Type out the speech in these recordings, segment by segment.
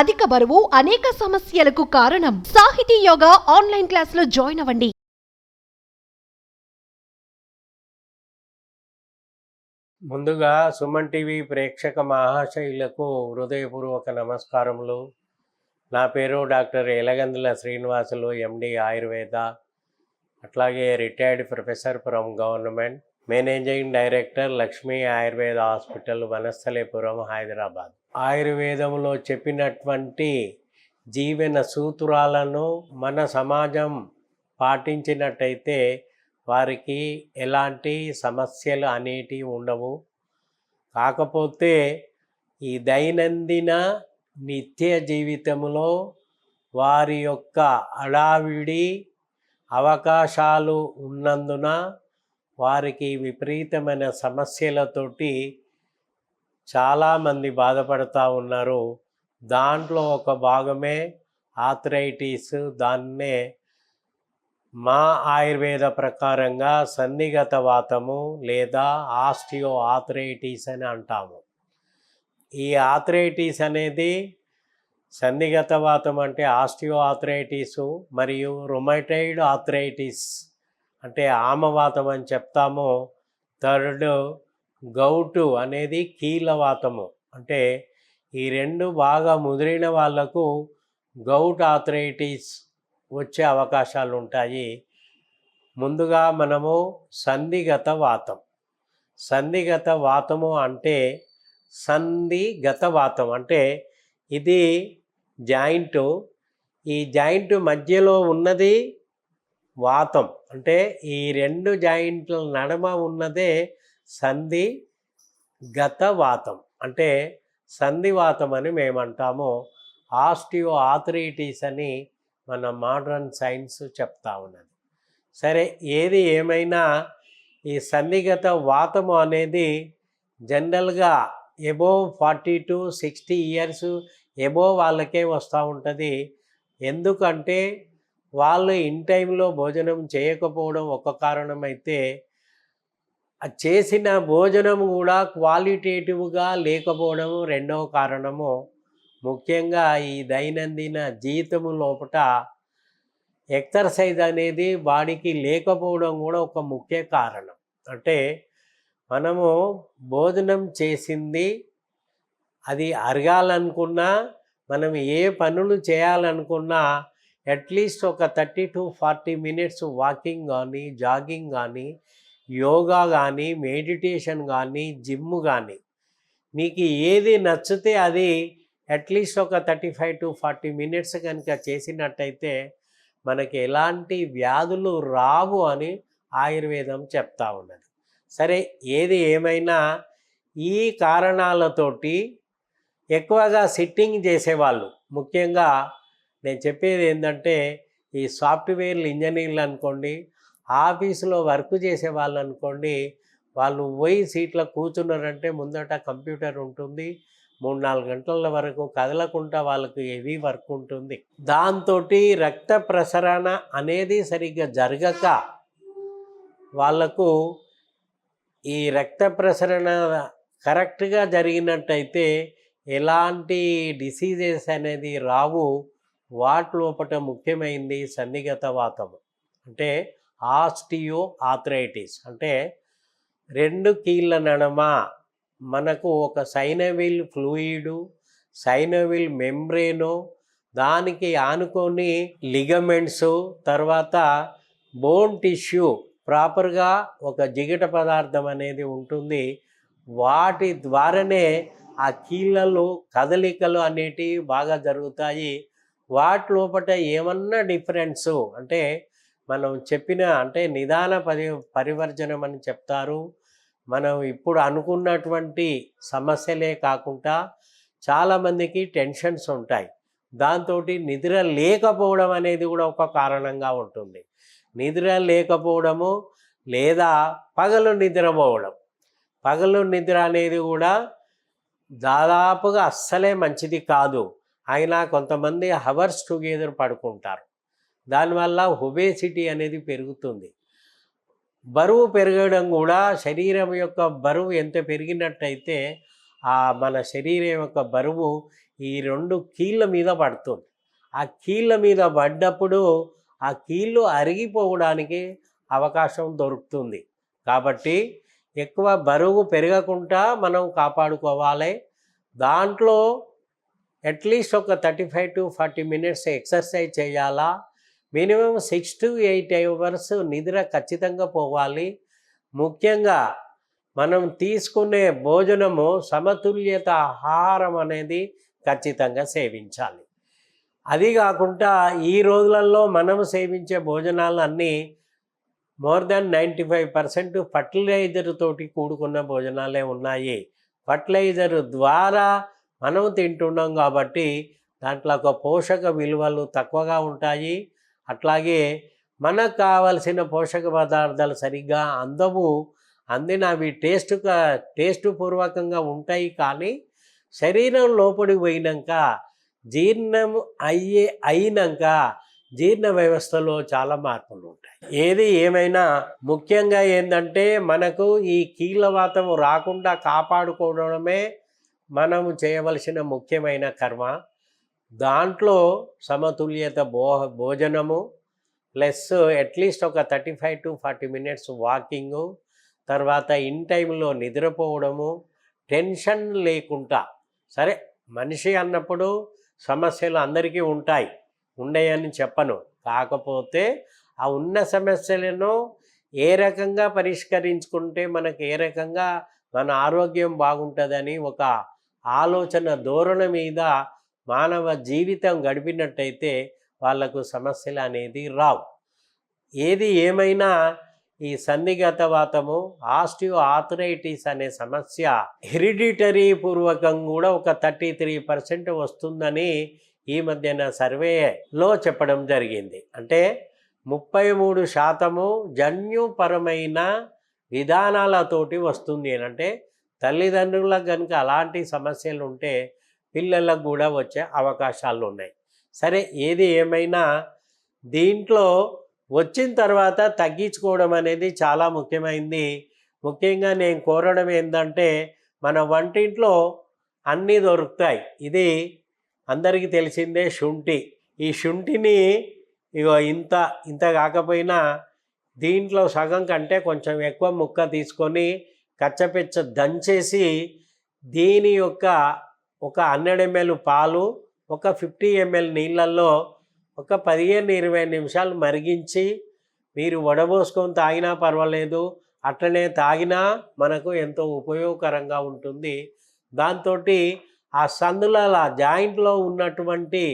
అధిక బరువు అనేక సమస్యలకు కారణం. సాహితీ యోగా ఆన్లైన్ క్లాసులో జాయిన్ అవ్వండి. ముందుగా సుమన్ టీవీ ప్రేక్షక మహాశయులకు హృదయపూర్వక నమస్కారములు. నా పేరు డాక్టర్ ఎలగందుల శ్రీనివాసులు, ఎండి ఆయుర్వేద, అట్లాగే retired professor from government, managing director Lakshmi Ayurveda hospital, Vanasthalipuram, Hyderabad. ఆయుర్వేదంలో చెప్పినటువంటి జీవన సూత్రాలను మన సమాజం పాటించినట్టయితే వారికి ఎలాంటి సమస్యలు అనేటివి ఉండవు. కాకపోతే ఈ దైనందిన నిత్య జీవితంలో వారి యొక్క హడావిడి అవకాశాలు ఉన్నందున వారికి విపరీతమైన సమస్యలతోటి చాలామంది బాధపడుతూ ఉన్నారు. దాంట్లో ఒక భాగమే ఆర్థరైటిస్. దాన్నే మా ఆయుర్వేద ప్రకారంగా సంధిగత వాతము లేదా ఆస్టియో ఆర్థరైటిస్ అని అంటాము. ఈ ఆర్థరైటిస్ అనేది సంధిగత వాతం అంటే ఆస్టియో ఆర్థరైటిసు మరియు రొమటైడ్ ఆర్థరైటిస్ అంటే ఆమవాతం అని చెప్తాము. థర్డ్ గౌటు అనేది కీళ్ళవాతము. అంటే ఈ రెండు బాగా ముదిరిన వాళ్లకు గౌట్ ఆర్థరైటిస్ వచ్చే అవకాశాలు ఉంటాయి. ముందుగా మనము సంధిగత వాతం. సంధిగత వాతము అంటే సంధిగత వాతం అంటే ఇది జాయింటు. ఈ జాయింట్ మధ్యలో ఉన్నది వాతం. అంటే ఈ రెండు జాయింట్ల నడుమ ఉన్నదే సంధిగత వాతం. అంటే సంధివాతం అని మేమంటాము. ఆస్టియో ఆర్థరైటిస్ అని మన మోడర్న్ సైన్స్ చెప్తా ఉన్నది. సరే, ఏది ఏమైనా ఈ సంధిగత వాతము అనేది జనరల్గా ఎబోవ్ 40 to 60 ఇయర్స్ ఎబోవ్ వాళ్ళకే వస్తూ ఉంటుంది. ఎందుకంటే వాళ్ళు ఇన్ టైంలో భోజనం చేయకపోవడం ఒక కారణం అయితే, చేసిన భోజనం కూడా క్వాలిటేటివ్గా లేకపోవడము రెండవ కారణము. ముఖ్యంగా ఈ దైనందిన జీవితము లోపల ఎక్సర్సైజ్ అనేది బాడీకి లేకపోవడం కూడా ఒక ముఖ్య కారణం. అంటే మనము భోజనం చేసింది అది అరగాలనుకున్నా, మనం ఏ పనులు చేయాలనుకున్నా అట్లీస్ట్ ఒక 30 to 40 మినిట్స్ వాకింగ్ కానీ, జాగింగ్ కానీ, యోగా కానీ, మెడిటేషన్ కానీ, జిమ్ కానీ, మీకు ఏది నచ్చితే అది అట్లీస్ట్ ఒక 35 to 40 మినిట్స్ కనుక చేసినట్టయితే మనకి ఎలాంటి వ్యాధులు రావు అని ఆయుర్వేదం చెప్తా ఉన్నది. సరే, ఏది ఏమైనా ఈ కారణాలతోటి ఎక్కువగా సిట్టింగ్ చేసేవాళ్ళు, ముఖ్యంగా నేను చెప్పేది ఏంటంటే ఈ సాఫ్ట్వేర్లు ఇంజనీర్లు అనుకోండి, ఆఫీసులో వర్క్ చేసే వాళ్ళు అనుకోండి, వాళ్ళు పోయి సీట్లో కూర్చున్నారంటే ముందట కంప్యూటర్ ఉంటుంది. 3-4 గంటల వరకు కదలకుండా వాళ్ళకు హెవీ వర్క్ ఉంటుంది. దాంతో రక్త ప్రసరణ అనేది సరిగ్గా జరగక వాళ్ళకు ఈ రక్త ప్రసరణ కరెక్ట్గా జరిగినట్టయితే ఎలాంటి డిసీజెస్ అనేది రావు. వాటి లోపల ముఖ్యమైనది సంధిగత వాతము అంటే ఆస్టియో ఆర్థరైటిస్. అంటే రెండు కీళ్ళ నడుమ మనకు ఒక సైనోవిల్ ఫ్లూయిడు, సైనోవిల్ మెంబ్రేను, దానికి ఆనుకొని లిగమెంట్స్, తర్వాత బోన్ టిష్యూ, ప్రాపర్గా ఒక జిగట పదార్థం అనేది ఉంటుంది. వాటి ద్వారానే ఆ కీళ్ళలో కదలికలు అనేటివి బాగా జరుగుతాయి. వాటి లోపల ఏమన్నా డిఫరెన్సు అంటే మనం చెప్పిన అంటే నిదాన పరివర్జనం అని చెప్తారు. మనం ఇప్పుడు అనుకున్నటువంటి సమస్యలే కాకుండా చాలామందికి టెన్షన్స్ ఉంటాయి. దాంతో నిద్ర లేకపోవడం అనేది కూడా ఒక కారణంగా ఉంటుంది. నిద్ర లేకపోవడము లేదా పగలు నిద్రపోవడం. పగలు నిద్ర అనేది కూడా దాదాపుగా అస్సలే మంచిది కాదు. అయినా కొంతమంది హవర్స్ టుగెదర్ పడుకుంటారు. దానివల్ల ఒబేసిటీ అనేది పెరుగుతుంది. బరువు పెరగడం కూడా, శరీరం యొక్క బరువు ఎంత పెరిగినట్టయితే మన శరీరం యొక్క బరువు ఈ 2 కీళ్ళ మీద పడుతుంది. ఆ కీళ్ళ మీద పడ్డప్పుడు ఆ కీళ్ళు అరిగిపోవడానికి అవకాశం దొరుకుతుంది. కాబట్టి ఎక్కువ బరువు పెరగకుండా మనం కాపాడుకోవాలి. దాంట్లో అట్లీస్ట్ ఒక 35 to 40 మినిట్స్ ఎక్సర్సైజ్ చేయాలా. మినిమం 6 to 8 అవర్స్ నిద్ర ఖచ్చితంగా పోవాలి. ముఖ్యంగా మనం తీసుకునే భోజనము సమతుల్యత ఆహారం అనేది ఖచ్చితంగా సేవించాలి. అది కాకుండా ఈ రోజులలో మనం సేవించే భోజనాలు అన్నీ మోర్ దెన్ 95% ఫర్టిలైజర్ తోటి కూడుకున్న భోజనాలే ఉన్నాయి. ఫర్టిలైజర్ ద్వారా మనం తింటున్నాం కాబట్టి దాంట్లో ఒక పోషక విలువలు తక్కువగా ఉంటాయి. అట్లాగే మనకు కావలసిన పోషక పదార్థాలు సరిగ్గా అందవు. అవి టేస్ట్ పూర్వకంగా ఉంటాయి, కానీ శరీరం లోపలికి పోయినాక జీర్ణం అయినాక జీర్ణ వ్యవస్థలో చాలా మార్పులు ఉంటాయి. ఏది ఏమైనా ముఖ్యంగా ఏంటంటే మనకు ఈ కీళ్ళవాతం రాకుండా కాపాడుకోవడమే మనము చేయవలసిన ముఖ్యమైన కర్మ. దాంట్లో సమతుల్యత భోజనము ప్లస్ అట్లీస్ట్ ఒక 35 to 40 మినిట్స్ వాకింగు, తర్వాత ఇన్ టైంలో నిద్రపోవడము, టెన్షన్ లేకుండా. సరే, మనిషి అన్నప్పుడు సమస్యలు అందరికీ ఉంటాయి, ఉండయని చెప్పను. కాకపోతే ఆ ఉన్న సమస్యలను ఏ రకంగా పరిష్కరించుకుంటే మనకు ఏ రకంగా మన ఆరోగ్యం బాగుంటుందని ఒక ఆలోచన ధోరణి మీద మానవ జీవితం గడిపినట్టయితే వాళ్లకు సమస్యలు అనేది రావు. ఏది ఏమైనా ఈ సంధిగత వాతము, ఆస్టియో ఆర్థరైటిస్ అనే సమస్య హెరిడిటరీ పూర్వకం కూడా ఒక 33% వస్తుందని ఈ మధ్యన సర్వేలో చెప్పడం జరిగింది. అంటే 33% జన్యుపరమైన విధానాలతోటి వస్తుంది అని. అంటే తల్లిదండ్రులకు కనుక అలాంటి సమస్యలు ఉంటే పిల్లలకు కూడా వచ్చే అవకాశాలు ఉన్నాయి. సరే, ఏది ఏమైనా దీంట్లో వచ్చిన తర్వాత తగ్గించుకోవడం అనేది చాలా ముఖ్యమైనది. ముఖ్యంగా నేను కోరడం ఏంటంటే మన వంటింట్లో అన్నీ దొరుకుతాయి. ఇది అందరికీ తెలిసిందే, శుంఠి. ఈ శుంఠిని ఇంత కాకపోయినా దీంట్లో సగం కంటే కొంచెం ఎక్కువ ముక్క తీసుకొని కచ్చపెచ్చ దంచేసి దీని యొక్క ఒక 100 ml పాలు, ఒక 50 ml నీళ్ళల్లో ఒక 15-20 నిమిషాలు మరిగించి మీరు వడబోసుకొని తాగినా పర్వాలేదు, అట్లనే తాగినా మనకు ఎంతో ఉపయోగకరంగా ఉంటుంది. దాంతో ఆ సందుల జాయింట్లో ఉన్నటువంటి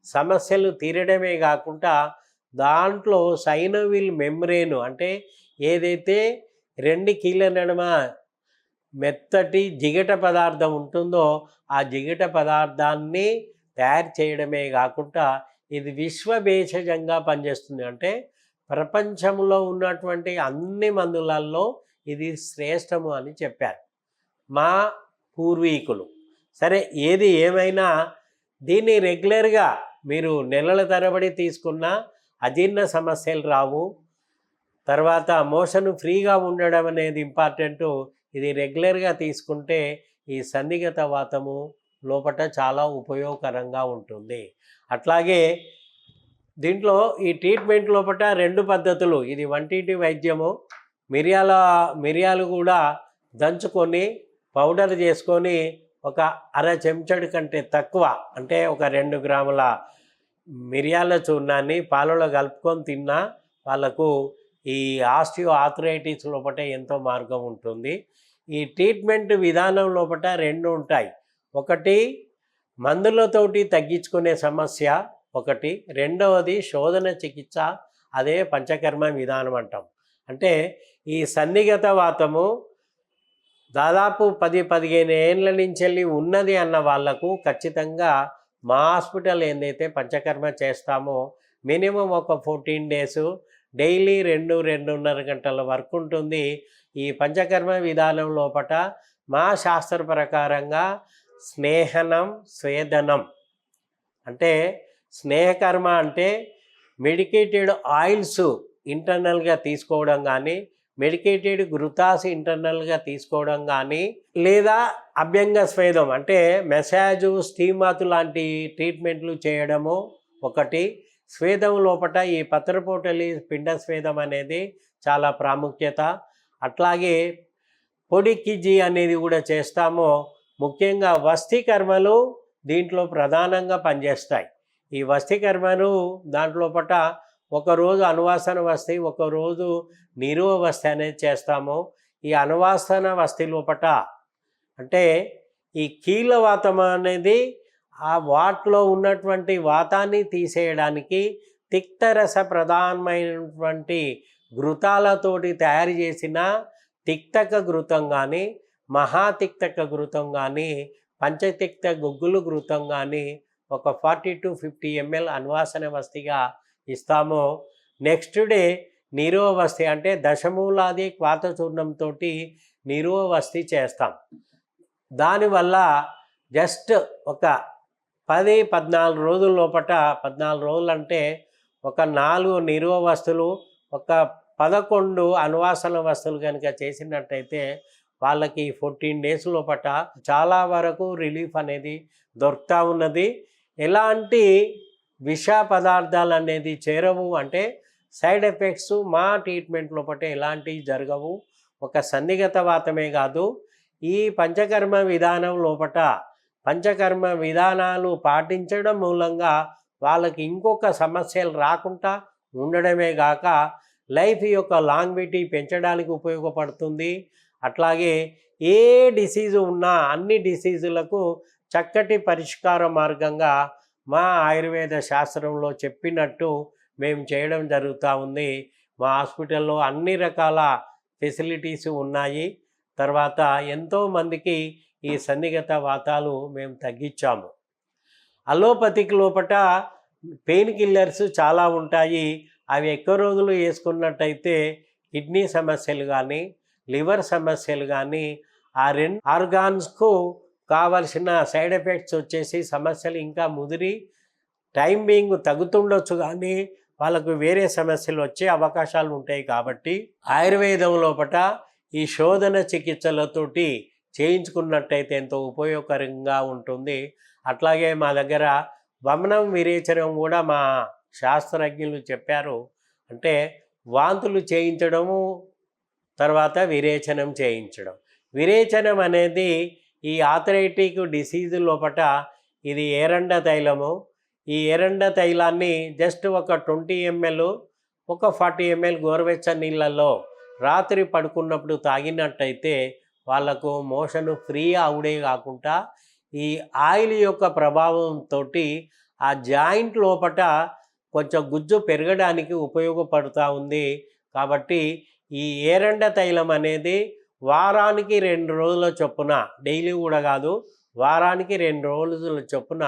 సమస్యలు తీరడమే కాకుండా దాంట్లో సైనోవిల్ మెంబ్రేను, అంటే ఏదైతే 2 కీళ్ళ నడుమ మెత్తటి జిగట పదార్థం ఉంటుందో ఆ జిగట పదార్థాన్ని తయారు చేయడమే కాకుండా ఇది విశ్వభేషజంగా పనిచేస్తుంది. అంటే ప్రపంచంలో ఉన్నటువంటి అన్ని మందులలో ఇది శ్రేష్టము అని చెప్పారు మా పూర్వీకులు. సరే, ఏది ఏమైనా దీన్ని రెగ్యులర్గా మీరు నెలల తరబడి తీసుకున్న అజీర్ణ సమస్యలు రావు. తర్వాత మోషన్ ఫ్రీగా ఉండడం అనేది ఇంపార్టెంటు. ఇది రెగ్యులర్గా తీసుకుంటే ఈ సంధిగత వాతము లోపల చాలా ఉపయోగకరంగా ఉంటుంది. అట్లాగే దీంట్లో ఈ ట్రీట్మెంట్ లోపల 2 పద్ధతులు. ఇది వంటింటి వైద్యము. మిరియాలు కూడా దంచుకొని పౌడర్ చేసుకొని ఒక అర చెంచాడు కంటే తక్కువ, అంటే ఒక 2 గ్రాముల మిరియాల చూర్ణాన్ని పాలలో కలుపుకొని తిన్నా వాళ్ళకు ఈ ఆస్టియో ఆర్థరైటిస్ లోపల ఎంతో మార్గం ఉంటుంది. ఈ ట్రీట్మెంట్ విధానం లోపల 2 ఉంటాయి. ఒకటి మందులతోటి తగ్గించుకునే సమస్య ఒకటి, రెండవది శోధన చికిత్స, అదే పంచకర్మ విధానం అంటాం. అంటే ఈ సన్నిగత వాతము దాదాపు 10-15 ఏళ్ళ నుంచి వెళ్ళి ఉన్నది అన్న వాళ్లకు ఖచ్చితంగా మా హాస్పిటల్ ఏందైతే పంచకర్మ చేస్తామో మినిమం ఒక 14 డేసు డైలీ 2-2.5 గంటల వర్క్ ఉంటుంది. ఈ పంచకర్మ విధానం లోపల మా శాస్త్ర ప్రకారంగా స్నేహనం, స్వేదనం, అంటే స్నేహకర్మ అంటే మెడికేటెడ్ ఆయిల్స్ ఇంటర్నల్గా తీసుకోవడం కానీ, మెడికేటెడ్ గ్లూటాస్ ఇంటర్నల్గా తీసుకోవడం కానీ, లేదా అభ్యంగ స్వేదం అంటే మెసాజు, స్టీమ్ బాత్ లాంటి ట్రీట్మెంట్లు చేయడము ఒకటి. స్వేదం లోపల ఈ పత్రపోటలి పిండ స్వేదం అనేది చాలా ప్రాముఖ్యత. అట్లాగే పొడి కిజీ అనేది కూడా చేస్తాము. ముఖ్యంగా వస్థీకర్మలు దీంట్లో ప్రధానంగా పనిచేస్తాయి. ఈ వస్థీకర్మలు దాంట్లోపట ఒకరోజు అనువాసన వస్థి, ఒకరోజు నిరువ వస్థి అనేది చేస్తాము. ఈ అనువాసన వస్థి లోపట అంటే ఈ కీళ్ళవాతం అనేది ఆ వాటిలో ఉన్నటువంటి వాతాన్ని తీసేయడానికి తిక్తరస ప్రధానమైనటువంటి ఘృతాలతోటి తయారు చేసిన తిక్తక ఘృతం కానీ, మహాతిక్తక ఘృతం కానీ, పంచతిక్త గుగ్గులు ఘృతం కానీ ఒక 40 to 50 ml అనువాసన వస్థిగా ఇస్తాము. నెక్స్ట్ డే నిరువ వస్థి అంటే దశమూలాది క్వాత చూర్ణంతో నిరువ వస్థి చేస్తాం. దానివల్ల జస్ట్ ఒక 10-14 రోజుల లోపట, 14 రోజులు అంటే ఒక 4 నిరువ వస్తువులు, ఒక 11 అనువాసన వస్తువులు కనుక చేసినట్టయితే వాళ్ళకి 14 డేస్ లోపట చాలా వరకు రిలీఫ్ అనేది దొరుకుతూ ఉన్నది. ఎలాంటి విష పదార్థాలు అనేది చేరవు, అంటే సైడ్ ఎఫెక్ట్స్ మా ట్రీట్మెంట్ లోపల ఎలాంటివి జరగవు. ఒక సన్నిగత వాతమే కాదు, ఈ పంచకర్మ విధానం లోపల పంచకర్మ విధానాలు పాటించడం మూలంగా వాళ్ళకి ఇంకొక సమస్యలు రాకుండా ఉండడమే కాక లైఫ్ యొక్క లాంగ్విటీ పెంచడానికి ఉపయోగపడుతుంది. అట్లాగే ఏ డిసీజు ఉన్నా అన్ని డిసీజులకు చక్కటి పరిష్కార మార్గంగా మా ఆయుర్వేద శాస్త్రంలో చెప్పినట్టు మేము చేయడం జరుగుతూ ఉంది. మా హాస్పిటల్లో అన్ని రకాల ఫెసిలిటీస్ ఉన్నాయి. తర్వాత ఎంతోమందికి ఈ సన్నిగత వాతాలు మేము తగ్గించాము. అలోపతిక్ లోపట పెయిన్ కిల్లర్స్ చాలా ఉంటాయి. అవి ఎక్కువ రోజులు వేసుకున్నట్టయితే కిడ్నీ సమస్యలు కానీ, లివర్ సమస్యలు కానీ, ఆ 2 ఆర్గాన్స్కు కావలసిన సైడ్ ఎఫెక్ట్స్ వచ్చేసి సమస్యలు ఇంకా ముదిరి టైం బీయింగ్ తగ్గుతుండొచ్చు, కానీ వాళ్ళకు వేరే సమస్యలు వచ్చే అవకాశాలు ఉంటాయి. కాబట్టి ఆయుర్వేదం లోపట ఈ శోధన చికిత్సలతోటి చేయించుకున్నట్టయితే ఎంతో ఉపయోగకరంగా ఉంటుంది. అట్లాగే మా దగ్గర వమనం విరేచనం కూడా మా శాస్త్రజ్ఞులు చెప్పారు. అంటే వాంతులు చేయించడము, తర్వాత విరేచనం చేయించడం. విరేచనం అనేది ఈ ఆథరైటిక్ డిసీజ్ లోపట ఇది ఏరండ తైలము. ఈ ఏరండ తైలాన్ని జస్ట్ ఒక 20 ml, ఒక 40 ml గోరువెచ్చని నీళ్ళల్లో రాత్రి పడుకున్నప్పుడు తాగినట్టయితే వాళ్ళకు మోషన్ ఫ్రీ అవుడే కాకుండా ఈ ఆయిల్ యొక్క ప్రభావంతో ఆ జాయింట్ లోపట కొంచెం గుజ్జు పెరగడానికి ఉపయోగపడుతూ ఉంది. కాబట్టి ఈ ఏరండ తైలం అనేది వారానికి 2 రోజుల చొప్పున, డైలీ కూడా కాదు, వారానికి 2 రోజుల చొప్పున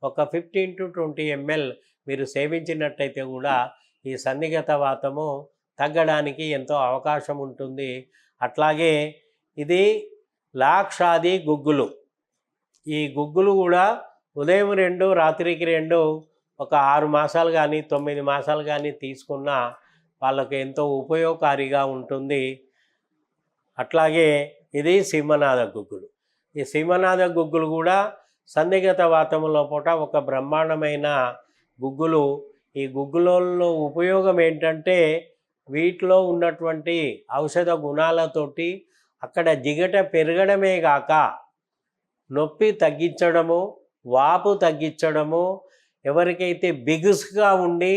ఒక 15 to 20 ml మీరు సేవించినట్టయితే కూడా ఈ సన్నిగత వాతము తగ్గడానికి ఎంతో అవకాశం ఉంటుంది. అట్లాగే ఇది లాక్షాది గుగ్గులు. ఈ గుగ్గులు కూడా ఉదయం 2, రాత్రికి 2 ఒక 6 మాసాలు కానీ 9 మాసాలు కానీ తీసుకున్న వాళ్ళకు ఎంతో ఉపయోగకారిగా ఉంటుంది. అట్లాగే ఇది సింహనాద గుగ్గులు. ఈ సింహనాద గుగ్గులు కూడా సన్నిగత వాతములో పూట ఒక బ్రహ్మాండమైన గుగ్గులు. ఈ గుగ్గులలో ఉపయోగం ఏంటంటే వీటిలో ఉన్నటువంటి ఔషధ గుణాలతోటి అక్కడ జిగట పెరగడమే కాక నొప్పి తగ్గించడము, వాపు తగ్గించడము, ఎవరికైతే బిగుసుగా ఉండి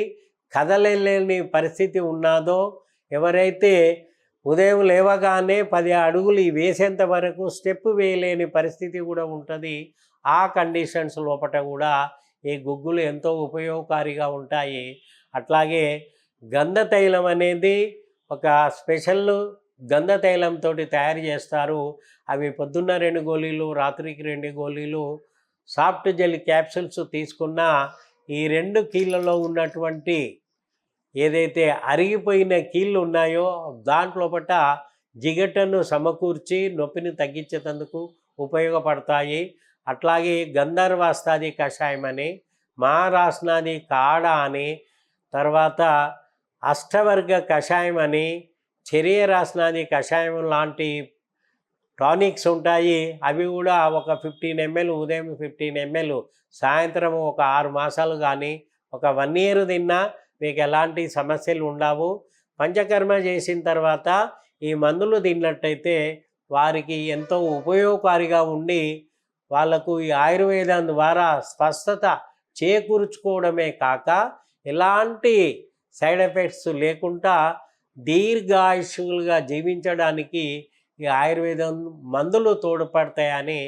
కదలలేని పరిస్థితి ఉన్నదో, ఎవరైతే ఉదయం లేవగానే 10 అడుగులు వేసేంత వరకు స్టెప్ వేయలేని పరిస్థితి కూడా ఉంటుంది, ఆ కండిషన్స్ లోపల కూడా ఈ గుగ్గులు ఎంతో ఉపయోగకారిగా ఉంటాయి. అట్లాగే గంధ తైలం అనేది ఒక స్పెషల్ గంధ తైలంతో తయారు చేస్తారు. అవి పొద్దున్న 2 గోళీలు, రాత్రికి 2 గోళీలు సాఫ్ట్ జెల్ క్యాప్సూల్స్ తీసుకున్న ఈ 2 కీళ్ళలో ఉన్నటువంటి ఏదైతే అరిగిపోయిన కీళ్ళు ఉన్నాయో దాంట్లోపట జిగటను సమకూర్చి నొప్పిని తగ్గించేందుకు ఉపయోగపడతాయి. అట్లాగే గంధర్వాస్తాది కషాయం అని, మహారాష్నాది కాడ అని, తర్వాత అష్టవర్గ కషాయం అని, రాసినది కషాయం లాంటి టానిక్స్ ఉంటాయి. అవి కూడా ఒక 15 ml ఉదయం, 15 ml సాయంత్రం ఒక 6 మాసాలు కానీ ఒక 1 year తిన్నా మీకు ఎలాంటి సమస్యలు ఉండవు. పంచకర్మ చేసిన తర్వాత ఈ మందులు తిన్నట్టయితే వారికి ఎంతో ఉపయోగకారిగా ఉండి వాళ్ళకు ఈ ఆయుర్వేదం ద్వారా స్వస్థత చేకూర్చుకోవడమే కాక ఎలాంటి సైడ్ ఎఫెక్ట్స్ లేకుండా దీర్ఘాయుష్యులుగా జీవించడానికి ఈ ఆయుర్వేదం మందులు తోడ్పడతాయని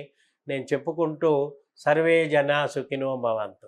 నేను చెప్పుకుంటూ సర్వే జనా సుఖినో భవంతు.